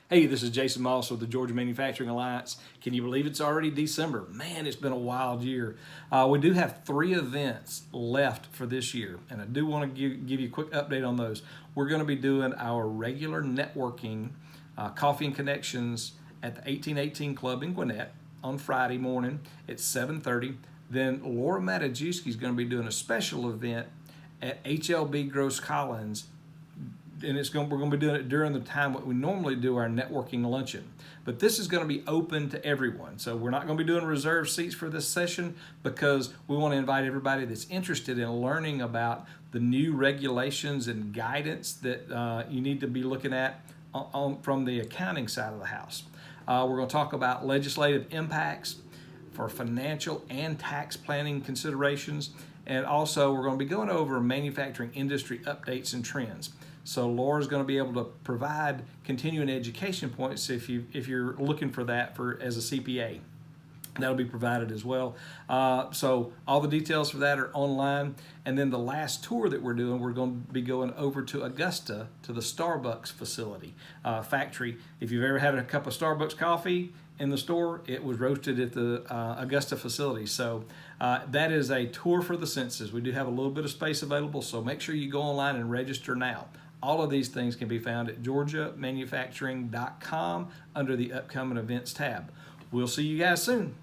Hey, this is Jason Moss with the Georgia Manufacturing Alliance. Can you believe it's already December? Man, it's been a wild year. We do have 3 events left for this year, and I do want to give you a quick update on those. We're going to be doing our regular networking, Coffee and Connections at the 1818 Club in Gwinnett on Friday morning at 7:30. Then Laura Matajewski is going to be doing a special event at HLB Gross Collins, and we're going to be doing it during the time what we normally do our networking luncheon. But this is going to be open to everyone. So we're not going to be doing reserved seats for this session because we want to invite everybody that's interested in learning about the new regulations and guidance that you need to be looking at from the accounting side of the house. We're going to talk about legislative impacts for financial and tax planning considerations. And also we're going to be going over manufacturing industry updates and trends. So Laura's going to be able to provide continuing education points if you're looking for that as a CPA. That'll be provided as well. So all the details for that are online. And then the last tour that we're doing, we're going to be going over to Augusta to the Starbucks facility, factory. If you've ever had a cup of Starbucks coffee in the store, it was roasted at the Augusta facility. So that is a tour for the senses. We do have a little bit of space available, so make sure you go online and register now. All of these things can be found at georgiamanufacturing.com under the upcoming events tab. We'll see you guys soon.